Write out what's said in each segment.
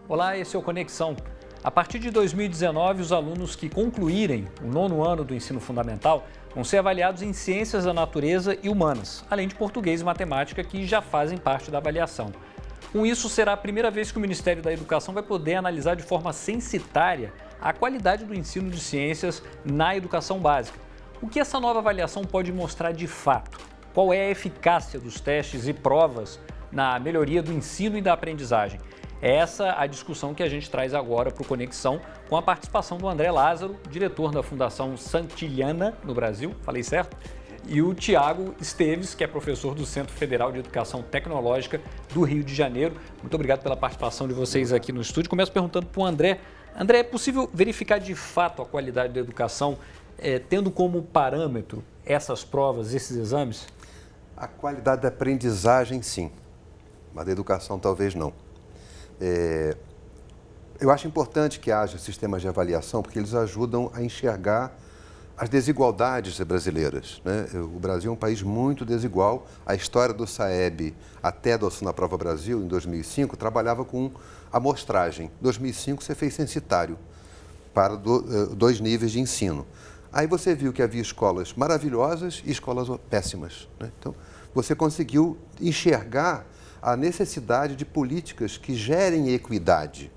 Olá, esse é o Conexão. A partir de 2019, os alunos que concluírem o 9º ano do ensino fundamental vão ser avaliados em ciências da natureza e humanas, além de português e matemática, que já fazem parte da avaliação. Com isso, será a primeira vez que o Ministério da Educação vai poder analisar de forma censitária a qualidade do ensino de ciências na educação básica. O que essa nova avaliação pode mostrar de fato? Qual é a eficácia dos testes e provas na melhoria do ensino e da aprendizagem? É essa a discussão que a gente traz agora para o Conexão, com a participação do André Lázaro, diretor da Fundação Santillana no Brasil, falei certo? E o Tiago Esteves, que é professor do Centro Federal de Educação Tecnológica do Rio de Janeiro. Muito obrigado pela participação de vocês aqui no estúdio. Começo perguntando para o André. André, é possível verificar de fato a qualidade da educação, tendo como parâmetro essas provas, esses exames? A qualidade da aprendizagem, sim, mas da educação talvez não. Eu acho importante que haja sistemas de avaliação porque eles ajudam a enxergar as desigualdades brasileiras, né? O Brasil é um país muito desigual. A história do SAEB, até a adoção da Prova Brasil, em 2005, trabalhava com amostragem. Em 2005, você fez censitário para 2 níveis de ensino. Aí você viu que havia escolas maravilhosas e escolas péssimas, né? Então, você conseguiu enxergar a necessidade de políticas que gerem equidade.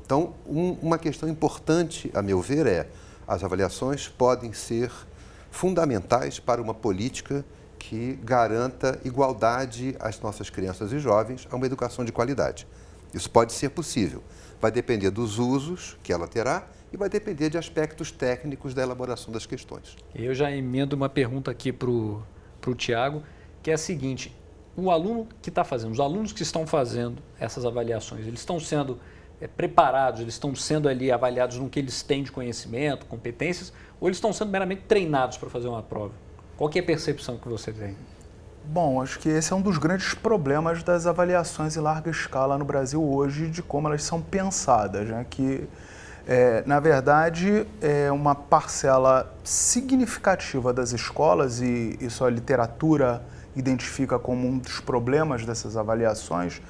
Então, uma questão importante, a meu ver, as avaliações podem ser fundamentais para uma política que garanta igualdade às nossas crianças e jovens, a uma educação de qualidade. Isso pode ser possível. Vai depender dos usos que ela terá e vai depender de aspectos técnicos da elaboração das questões. Eu já emendo uma pergunta aqui para o Tiago, que é a seguinte: o aluno que está fazendo, os alunos que estão fazendo essas avaliações, eles estão sendo preparados, eles estão sendo ali avaliados no que eles têm de conhecimento, competências, ou eles estão sendo meramente treinados para fazer uma prova? Qual que é a percepção que você tem? Bom, acho que esse é um dos grandes problemas das avaliações em larga escala no Brasil hoje, de como elas são pensadas, né? Que, na verdade, uma parcela significativa das escolas, e isso a literatura identifica como um dos problemas dessas avaliações,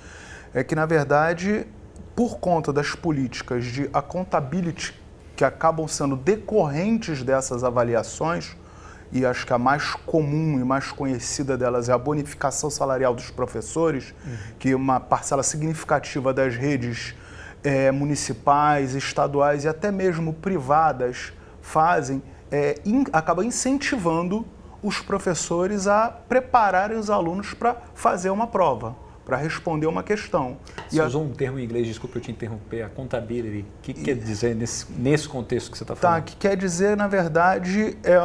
é que, na verdade, por conta das políticas de accountability que acabam sendo decorrentes dessas avaliações, e acho que a mais comum e mais conhecida delas é a bonificação salarial dos professores, que uma parcela significativa das redes municipais, estaduais e até mesmo privadas fazem, acaba incentivando os professores a prepararem os alunos para fazer uma prova, para responder uma questão. Você usou um termo em inglês, desculpa eu te interromper, a accountability. O que quer dizer nesse contexto que você está falando? Tá, que quer dizer, na verdade, é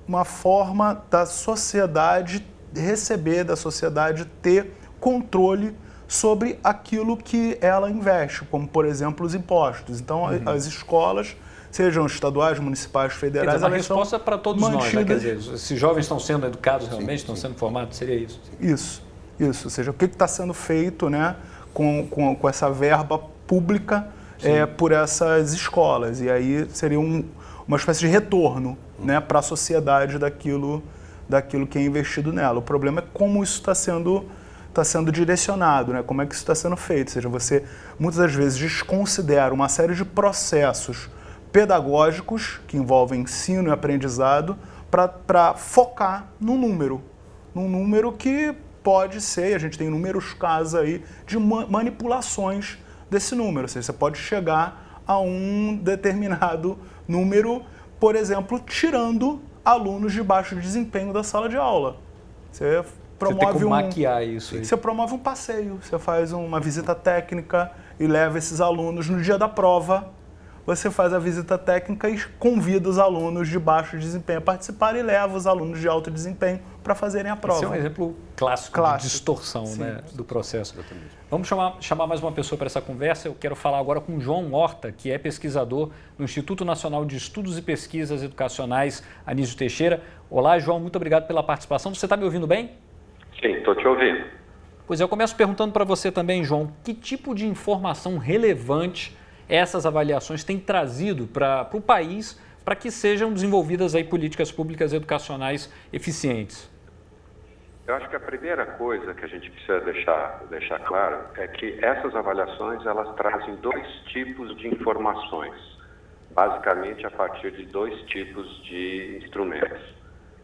uma forma da sociedade receber, da sociedade ter controle sobre aquilo que ela investe, como, por exemplo, os impostos. Então, as escolas, sejam estaduais, municipais, federais, dizer, uma resposta para todos nós, né? Quer dizer, esses jovens estão sendo educados realmente, estão sendo formados, seria isso? Isso. Ou seja, o que está sendo feito, né, com essa verba pública por essas escolas. E aí seria uma espécie de retorno, né, para a sociedade daquilo que é investido nela. O problema é como isso está sendo direcionado, né? Como é que isso está sendo feito. Ou seja, você muitas das vezes desconsidera uma série de processos pedagógicos que envolvem ensino e aprendizado para focar num número que pode ser, e a gente tem inúmeros casos aí de manipulações desse número. Ou seja, você pode chegar a um determinado número, por exemplo, tirando alunos de baixo desempenho da sala de aula. Você promove tem como maquiar isso aí. Você promove um passeio, você faz uma visita técnica e leva esses alunos no dia da prova. Você faz a visita técnica e convida os alunos de baixo desempenho a participar e leva os alunos de alto desempenho para fazerem a prova. Esse é um exemplo clássico. De distorção, né, do processo. Exatamente. Vamos chamar mais uma pessoa para essa conversa. Eu quero falar agora com o João Horta, que é pesquisador no Instituto Nacional de Estudos e Pesquisas Educacionais Anísio Teixeira. Olá, João, muito obrigado pela participação. Você está me ouvindo bem? Sim, estou te ouvindo. Pois é, eu começo perguntando para você também, João, que tipo de informação relevante essas avaliações têm trazido para o país para que sejam desenvolvidas aí políticas públicas educacionais eficientes? Eu acho que a primeira coisa que a gente precisa deixar claro é que essas avaliações elas trazem dois tipos de informações, basicamente a partir de dois tipos de instrumentos.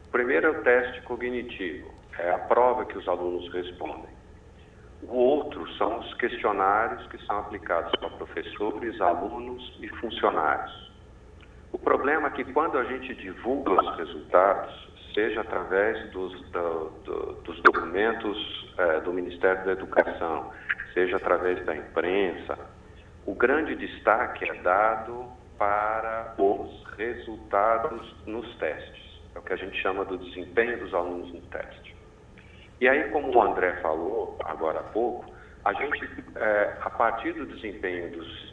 O primeiro é o teste cognitivo, é a prova que os alunos respondem. O outro são os questionários que são aplicados para professores, alunos e funcionários. O problema é que quando a gente divulga os resultados, seja através dos documentos do Ministério da Educação, seja através da imprensa, o grande destaque é dado para os resultados nos testes. É o que a gente chama do desempenho dos alunos no teste. E aí, como o André falou agora há pouco, a gente, a partir do desempenho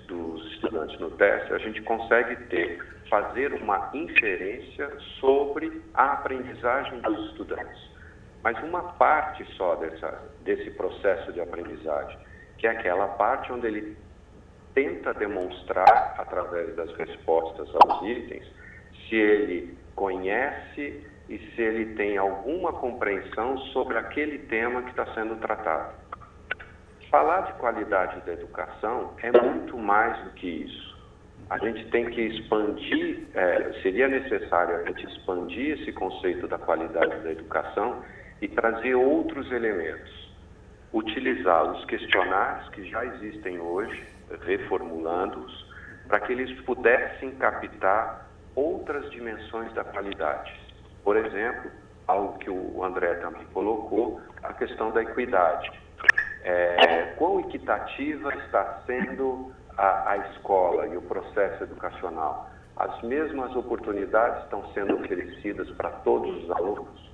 dos estudantes no teste, a gente consegue fazer uma inferência sobre a aprendizagem dos estudantes. Mas uma parte só desse processo de aprendizagem, que é aquela parte onde ele tenta demonstrar, através das respostas aos itens, se ele conhece e se ele tem alguma compreensão sobre aquele tema que está sendo tratado. Falar de qualidade da educação é muito mais do que isso. A gente tem que expandir, seria necessário a gente expandir esse conceito da qualidade da educação e trazer outros elementos. Utilizar os questionários que já existem hoje, reformulando-os, para que eles pudessem captar outras dimensões da qualidade. Por exemplo, algo que o André também colocou, a questão da equidade. Quão equitativa está sendo a escola e o processo educacional? As mesmas oportunidades estão sendo oferecidas para todos os alunos?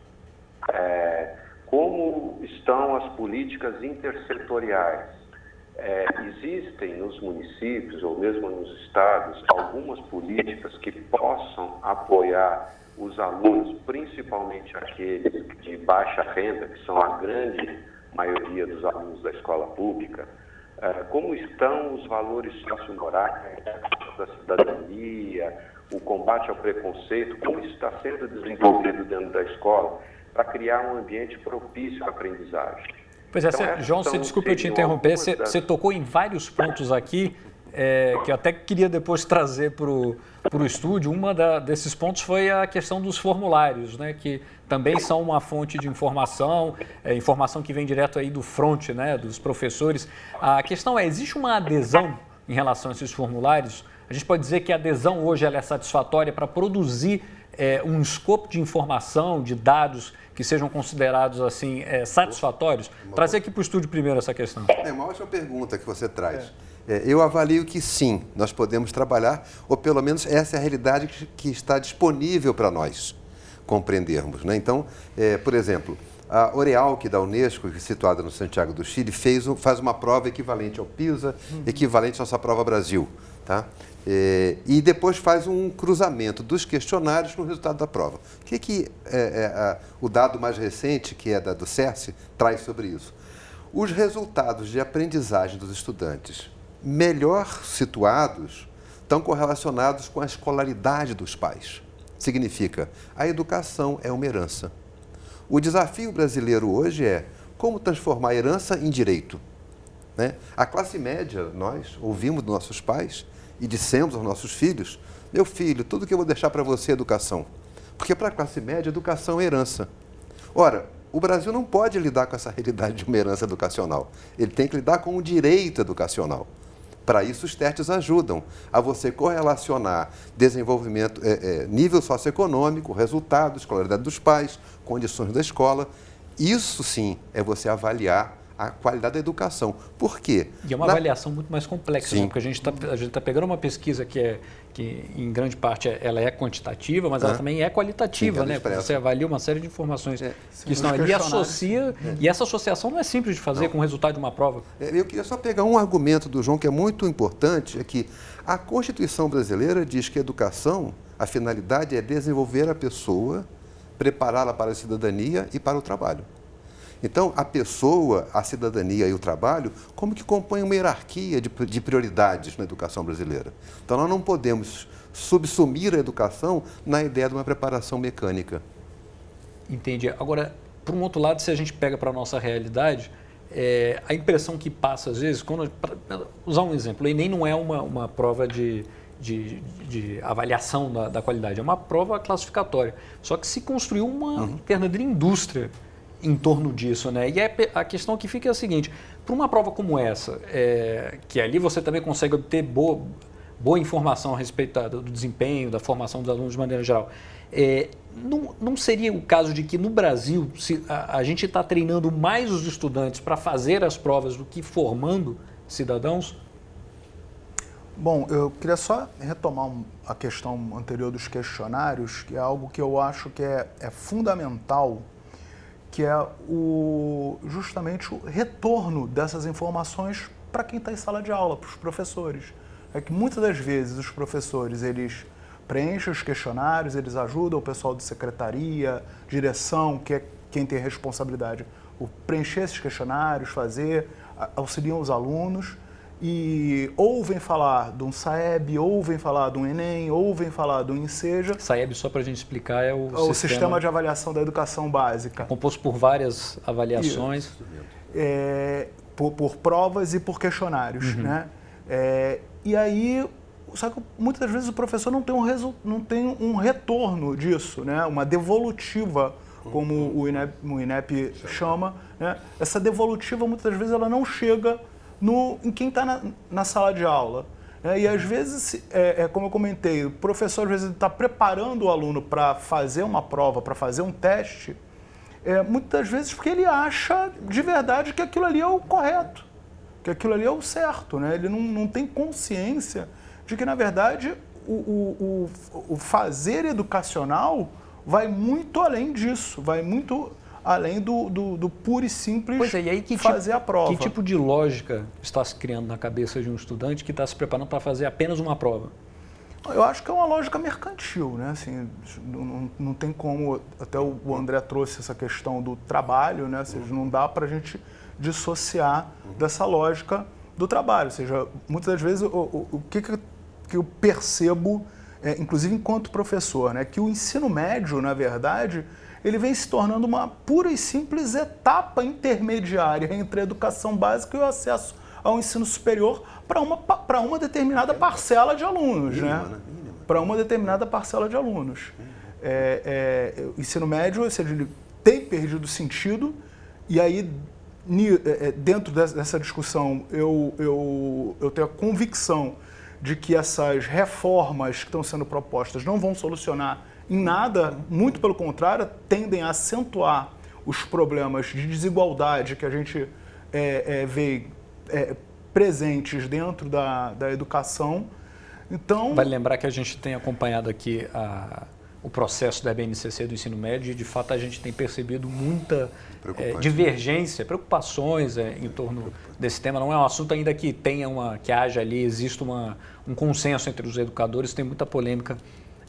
Como estão as políticas intersetoriais? Existem nos municípios ou mesmo nos estados algumas políticas que possam apoiar os alunos, principalmente aqueles de baixa renda, que são a grande maioria dos alunos da escola pública? Como estão os valores sociomorais, da cidadania, o combate ao preconceito, como isso está sendo desenvolvido dentro da escola para criar um ambiente propício à aprendizagem? Pois é, João, desculpa eu te interromper, você tocou em vários pontos aqui, que eu até queria depois trazer para o estúdio. Desses pontos foi a questão dos formulários, né, que também são uma fonte de informação, informação que vem direto aí do front, né, dos professores. A questão existe uma adesão em relação a esses formulários? A gente pode dizer que a adesão hoje ela é satisfatória para produzir um escopo de informação, de dados que sejam considerados assim satisfatórios? Trazer aqui para o estúdio primeiro essa questão. É uma ótima pergunta que você traz. Eu avalio que sim, nós podemos trabalhar, ou pelo menos essa é a realidade que está disponível para nós compreendermos, né? Então, por exemplo, a Orealc da Unesco, que é situada no Santiago do Chile, faz uma prova equivalente ao PISA, equivalente à nossa prova Brasil, tá? E depois faz um cruzamento dos questionários com o resultado da prova. O que o dado mais recente, que é do CERSE, traz sobre isso? Os resultados de aprendizagem dos estudantes melhor situados estão correlacionados com a escolaridade dos pais. Significa, a educação é uma herança. O desafio brasileiro hoje é como transformar a herança em direito, né? A classe média, nós ouvimos dos nossos pais e dissemos aos nossos filhos: meu filho, tudo que eu vou deixar para você é educação. Porque para a classe média, educação é herança. Ora, o Brasil não pode lidar com essa realidade de uma herança educacional. Ele tem que lidar com um direito educacional. Para isso, os testes ajudam a você correlacionar desenvolvimento, nível socioeconômico, resultado, escolaridade dos pais, condições da escola. Isso, sim, é você avaliar a qualidade da educação. Por quê? E é uma avaliação muito mais complexa, né? Porque a gente está pegando uma pesquisa que em grande parte ela é quantitativa, mas ela também é qualitativa, né? Porque você avalia uma série de informações que estão ali e associa, e essa associação não é simples de fazer com o resultado de uma prova. Eu queria só pegar um argumento do João que é muito importante, é que a Constituição brasileira diz que a educação, a finalidade é desenvolver a pessoa, prepará-la para a cidadania e para o trabalho. Então, a pessoa, a cidadania e o trabalho, como que compõem uma hierarquia de prioridades na educação brasileira. Então, nós não podemos subsumir a educação na ideia de uma preparação mecânica. Entendi. Agora, por um outro lado, se a gente pega para a nossa realidade, a impressão que passa às vezes, para usar um exemplo, o Enem não é uma prova de avaliação da qualidade, é uma prova classificatória. Só que se construiu uma verdadeira indústria em torno disso, né? E a questão que fica é a seguinte: para uma prova como essa, que ali você também consegue obter boa informação a respeito do desempenho, da formação dos alunos de maneira geral, não seria o caso de que no Brasil a gente está treinando mais os estudantes para fazer as provas do que formando cidadãos? Bom, eu queria só retomar a questão anterior dos questionários, que é algo que eu acho que é fundamental, que é justamente o retorno dessas informações para quem está em sala de aula, para os professores. É que muitas das vezes os professores, eles preenchem os questionários, eles ajudam o pessoal de secretaria, direção, que é quem tem a responsabilidade, preencher esses questionários, auxiliam os alunos, e ouvem falar de um SAEB, ouvem falar de um Enem, ouvem falar de um INSEJA. SAEB, só para a gente explicar, é o Sistema de Avaliação da Educação Básica. Composto por várias avaliações. Por provas e por questionários, né? E aí, só que muitas das vezes o professor não tem um retorno disso, né? Uma devolutiva, como o INEP chama, né? Essa devolutiva, muitas das vezes, ela não chega em quem está na sala de aula. E às vezes, como eu comentei, o professor às vezes está preparando o aluno para fazer uma prova, para fazer um teste, muitas vezes porque ele acha de verdade que aquilo ali é o correto, que aquilo ali é o certo, né? Ele não tem consciência de que, na verdade, o fazer educacional vai muito além disso, vai muito além do puro e simples fazer a prova. Que tipo de lógica está se criando na cabeça de um estudante que está se preparando para fazer apenas uma prova? Eu acho que é uma lógica mercantil, né? Assim, não tem como, até o André trouxe essa questão do trabalho, né? Ou seja, não dá para a gente dissociar dessa lógica do trabalho. Ou seja, muitas das vezes o que eu percebo, inclusive enquanto professor, né? Que o ensino médio, na verdade, ele vem se tornando uma pura e simples etapa intermediária entre a educação básica e o acesso ao ensino superior para uma determinada parcela de alunos, né? Para uma determinada parcela de alunos. O ensino médio, ou seja, ele tem perdido sentido, e aí, dentro dessa discussão, eu tenho a convicção de que essas reformas que estão sendo propostas não vão solucionar em nada, muito pelo contrário, tendem a acentuar os problemas de desigualdade que a gente vê presentes dentro da educação. Então, vale lembrar que a gente tem acompanhado aqui o processo da BNCC do ensino médio e, de fato, a gente tem percebido muita divergência, preocupações em torno desse tema. Não é um assunto ainda que haja ali, exista um consenso entre os educadores, tem muita polêmica.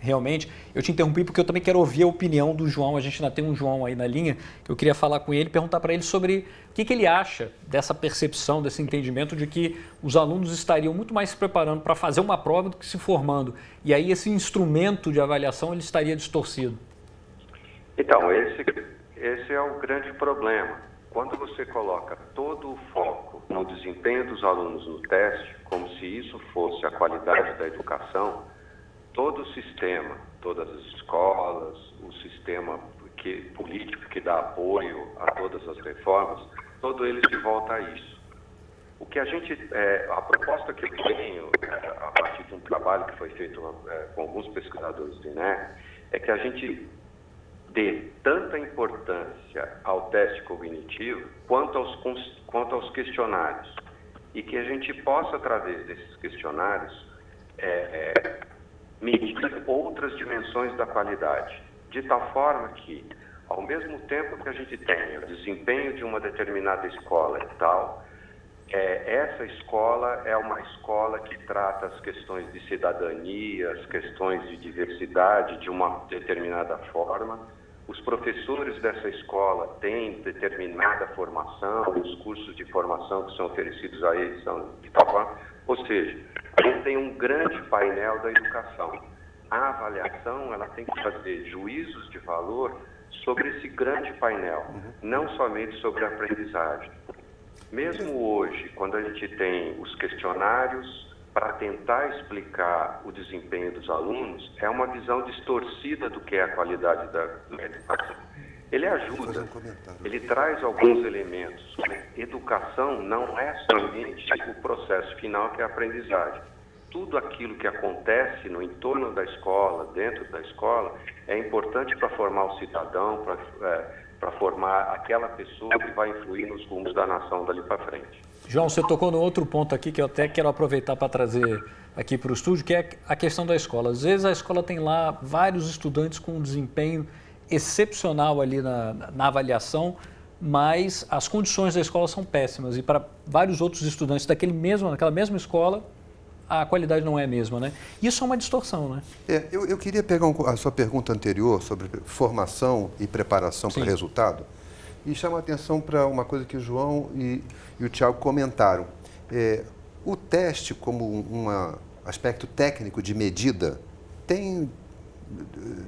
Realmente, eu te interrompi porque eu também quero ouvir a opinião do João. A gente ainda tem um João aí na linha, que eu queria falar com ele, perguntar para ele sobre o que ele acha dessa percepção, desse entendimento de que os alunos estariam muito mais se preparando para fazer uma prova do que se formando. E aí esse instrumento de avaliação ele estaria distorcido. Então, esse é o grande problema. Quando você coloca todo o foco no desempenho dos alunos no teste, como se isso fosse a qualidade da educação, todo o sistema, todas as escolas, o sistema político que dá apoio a todas as reformas, todo ele se volta a isso. O que a proposta que eu tenho, a partir de um trabalho que foi feito com alguns pesquisadores do INEP, é que a gente dê tanta importância ao teste cognitivo quanto aos questionários, e que a gente possa, através desses questionários, medir outras dimensões da qualidade, de tal forma que, ao mesmo tempo que a gente tenha o desempenho de uma determinada escola e tal, essa escola é uma escola que trata as questões de cidadania, as questões de diversidade de uma determinada forma. os professores dessa escola têm determinada formação, os cursos de formação que são oferecidos a eles são de tal forma. Ou seja, a gente tem um grande painel da educação. A avaliação, ela tem que fazer juízos de valor sobre esse grande painel, não somente sobre a aprendizagem. Mesmo hoje, quando a gente tem os questionários para tentar explicar o desempenho dos alunos, é uma visão distorcida do que é a qualidade da educação. Ele ajuda, ele traz alguns elementos. Educação não é somente o processo final, que é a aprendizagem. Tudo aquilo que acontece no entorno da escola, dentro da escola, é importante para formar o cidadão, para formar aquela pessoa que vai influir nos rumos da nação dali para frente. João, você tocou no outro ponto aqui que eu até quero aproveitar para trazer aqui para o estúdio, que é a questão da escola. Às vezes a escola tem lá vários estudantes com um desempenho excepcional ali na avaliação, mas as condições da escola são péssimas e para vários outros estudantes daquela mesma escola, a qualidade não é a mesma, né? Isso é uma distorção, né? Eu queria pegar a sua pergunta anterior sobre formação e preparação para resultado e chamar a atenção para uma coisa que o João e o Tiago comentaram. O teste, como um aspecto técnico de medida, tem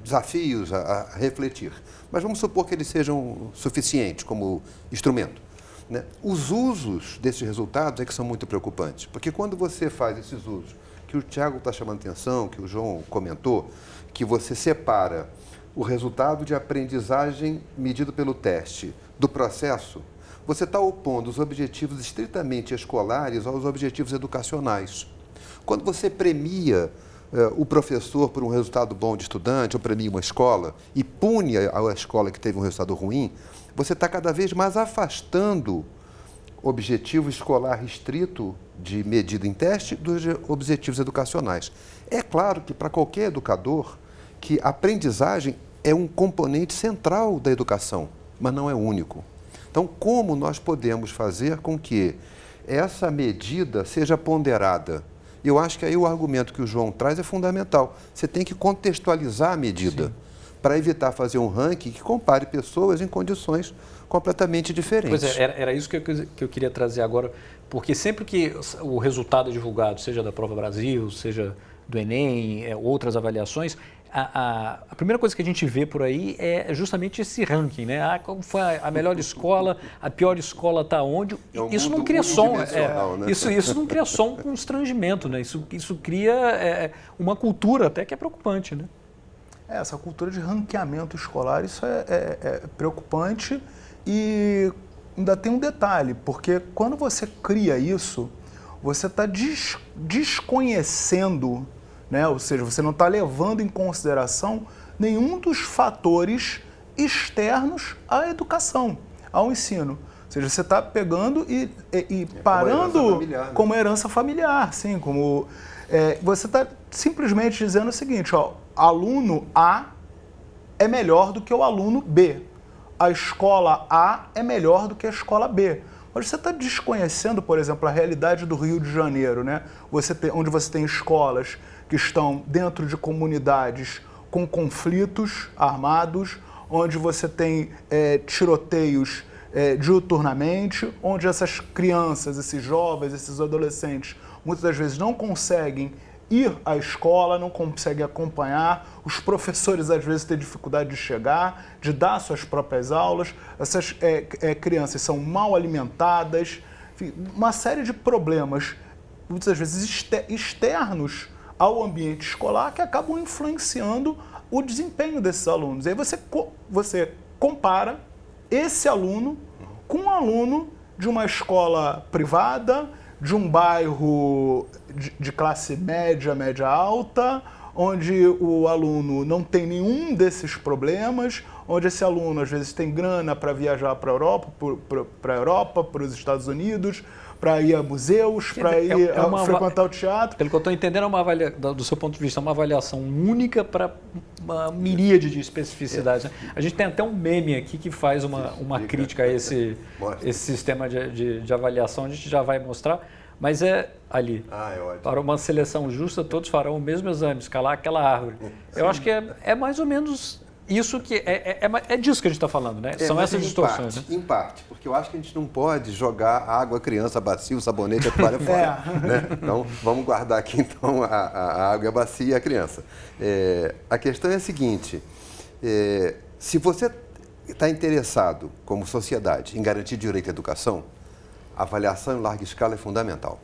desafios a refletir, mas vamos supor que eles sejam suficientes como instrumento, né? Os usos desses resultados é que são muito preocupantes, porque quando você faz esses usos, que o Tiago está chamando atenção, que o João comentou, que você separa o resultado de aprendizagem medido pelo teste do processo, você está opondo os objetivos estritamente escolares aos objetivos educacionais. Quando você premia o professor por um resultado bom de estudante, ou premia uma escola e pune a escola que teve um resultado ruim, você está cada vez mais afastando o objetivo escolar restrito de medida em teste dos objetivos educacionais. É claro que para qualquer educador que a aprendizagem é um componente central da educação, mas não é único. Então, como nós podemos fazer com que essa medida seja ponderada? Eu acho que aí o argumento que o João traz é fundamental. Você tem que contextualizar a medida para evitar fazer um ranking que compare pessoas em condições completamente diferentes. Pois é, era isso que eu queria trazer agora, porque sempre que o resultado é divulgado, seja da Prova Brasil, seja do Enem, outras avaliações, a primeira coisa que a gente vê por aí é justamente esse ranking, né? Como foi a melhor escola, a pior escola está onde? Isso não cria som, né? Isso não cria só um constrangimento, né? Isso cria uma cultura até que é preocupante, né? Essa cultura de ranqueamento escolar, isso é preocupante e ainda tem um detalhe, porque quando você cria isso, você está desconhecendo, né? Ou seja, você não está levando em consideração nenhum dos fatores externos à educação, ao ensino. Ou seja, você está pegando e parando como herança familiar, sim, como você está simplesmente dizendo o seguinte, ó, aluno A é melhor do que o aluno B. A escola A é melhor do que a escola B. Mas você está desconhecendo, por exemplo, a realidade do Rio de Janeiro, né? Onde você tem escolas que estão dentro de comunidades com conflitos armados, onde você tem tiroteios diuturnamente, onde essas crianças, esses jovens, esses adolescentes, muitas das vezes não conseguem ir à escola, não conseguem acompanhar, os professores às vezes têm dificuldade de chegar, de dar suas próprias aulas, essas crianças são mal alimentadas, enfim, uma série de problemas, muitas vezes externos ao ambiente escolar que acabam influenciando o desempenho desses alunos. E aí você compara esse aluno com um aluno de uma escola privada, de um bairro de classe média, média alta, onde o aluno não tem nenhum desses problemas, onde esse aluno às vezes tem grana para viajar para a Europa, para os Estados Unidos, para ir a museus, para ir frequentar o teatro. Pelo que eu estou entendendo, do seu ponto de vista, é uma avaliação única para uma miríade de especificidades. A gente tem até um meme aqui que faz uma crítica a esse sistema de avaliação, a gente já vai mostrar, mas ali, para uma seleção justa, todos farão o mesmo exame, escalar aquela árvore. Eu acho que é mais ou menos isso que é disso que a gente está falando, né? São essas distorções. Em parte, porque eu acho que a gente não pode jogar água, criança, a bacia, o sabonete, a toalha fora. Né? Então, vamos guardar aqui então a água, a bacia e a criança. A questão é a seguinte, se você está interessado, como sociedade, em garantir direito à educação, a avaliação em larga escala é fundamental.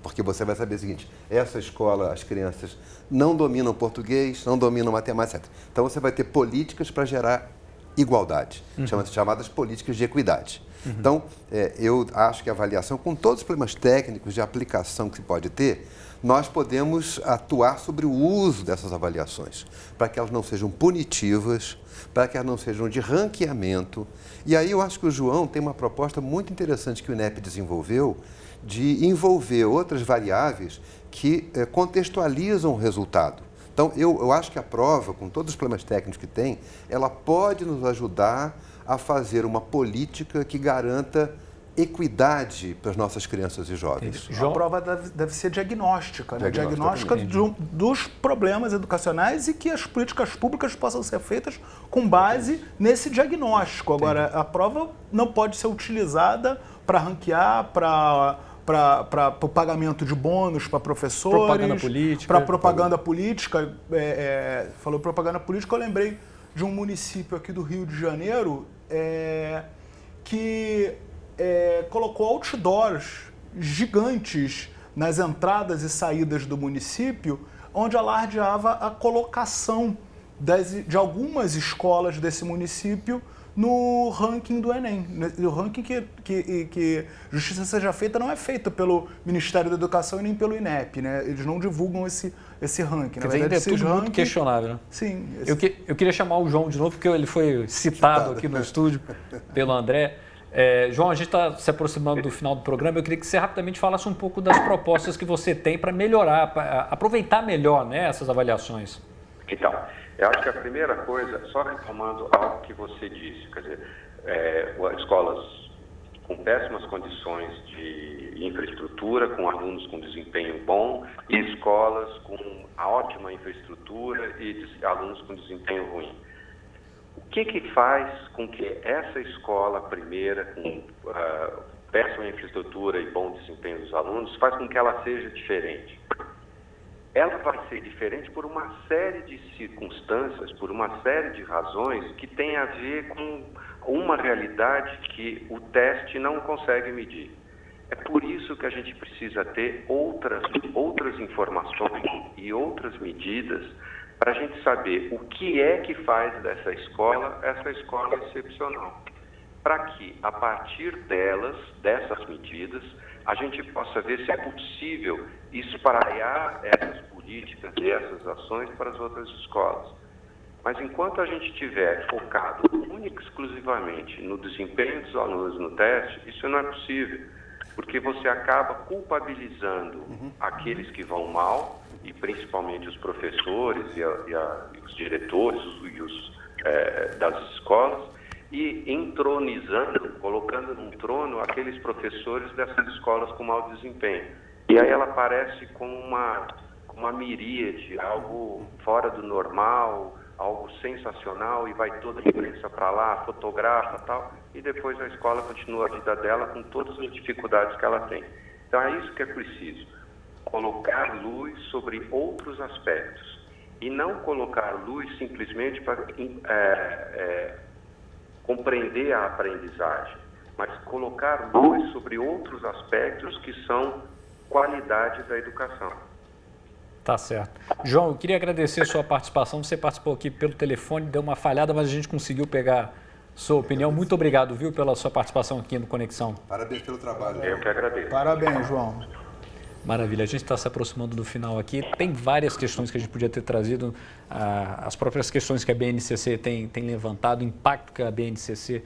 Porque você vai saber o seguinte, essa escola, as crianças não dominam português, não dominam matemática, etc. Então você vai ter políticas para gerar igualdade, chamadas políticas de equidade. Então, eu acho que a avaliação, com todos os problemas técnicos de aplicação que se pode ter, nós podemos atuar sobre o uso dessas avaliações, para que elas não sejam punitivas, para que elas não sejam de ranqueamento. E aí eu acho que o João tem uma proposta muito interessante que o INEP desenvolveu, de envolver outras variáveis que contextualizam o resultado. Então, eu acho que a prova, com todos os problemas técnicos que tem, ela pode nos ajudar a fazer uma política que garanta equidade para as nossas crianças e jovens. A prova deve ser diagnóstica, né? Diagnóstica dos problemas educacionais e que as políticas públicas possam ser feitas com base nesse diagnóstico. Agora, a prova não pode ser utilizada para ranquear, para o pagamento de bônus para professores, propaganda política. Para propaganda política. Falou propaganda política, eu lembrei de um município aqui do Rio de Janeiro que colocou outdoors gigantes nas entradas e saídas do município, onde alardeava a colocação de algumas escolas desse município no ranking do Enem. O ranking que Justiça Seja Feita não é feito pelo Ministério da Educação e nem pelo INEP, né? Eles não divulgam esse ranking. Quer dizer, ainda é tudo muito questionável, né? Sim. Eu queria chamar o João de novo, porque ele foi citado aqui no estúdio pelo André. João, a gente está se aproximando do final do programa. Eu queria que você rapidamente falasse um pouco das propostas que você tem para melhorar, para aproveitar melhor, né, essas avaliações. Então, eu acho que a primeira coisa, só retomando algo que você disse, quer dizer, escolas com péssimas condições de infraestrutura, com alunos com desempenho bom, e escolas com a ótima infraestrutura e alunos com desempenho ruim. O que faz com que essa escola primeira, com péssima infraestrutura e bom desempenho dos alunos, faz com que ela seja diferente? Ela vai ser diferente por uma série de circunstâncias, por uma série de razões que tem a ver com uma realidade que o teste não consegue medir. É por isso que a gente precisa ter outras informações e outras medidas para a gente saber o que é que faz dessa escola excepcional. Para que, a partir dessas medidas, a gente possa ver se é possível espraiar essas políticas e essas ações para as outras escolas. Mas enquanto a gente estiver focado única e exclusivamente no desempenho dos alunos no teste, isso não é possível, porque você acaba culpabilizando aqueles que vão mal, e principalmente os professores e os diretores das escolas, e entronizando, colocando num trono aqueles professores dessas escolas com mau desempenho. E aí ela aparece como uma miríade, algo fora do normal, algo sensacional, e vai toda a imprensa para lá, fotografa e tal, e depois a escola continua a vida dela com todas as dificuldades que ela tem. Então é isso que é preciso, colocar luz sobre outros aspectos, e não colocar luz simplesmente para compreender a aprendizagem, mas colocar luz sobre outros aspectos que são qualidade da educação. Tá certo. João, eu queria agradecer a sua participação. Você participou aqui pelo telefone, deu uma falhada, mas a gente conseguiu pegar sua opinião. Muito obrigado, viu, pela sua participação aqui no Conexão. Parabéns pelo trabalho. Eu que agradeço. Parabéns, João. Maravilha, a gente está se aproximando do final aqui. Tem várias questões que a gente podia ter trazido, as próprias questões que a BNCC tem levantado, o impacto que a BNCC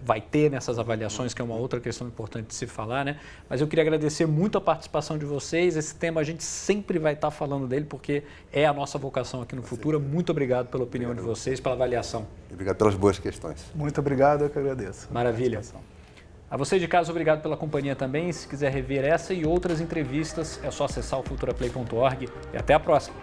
vai ter nessas avaliações, que é uma outra questão importante de se falar, né? Mas eu queria agradecer muito a participação de vocês. Esse tema a gente sempre vai estar falando dele, porque é a nossa vocação aqui no Futura. Muito obrigado pela opinião de vocês, pela avaliação. Obrigado pelas boas questões. Muito obrigado, eu que agradeço. Maravilha. A você de casa, obrigado pela companhia também. Se quiser rever essa e outras entrevistas, é só acessar o futuraplay.org e até a próxima.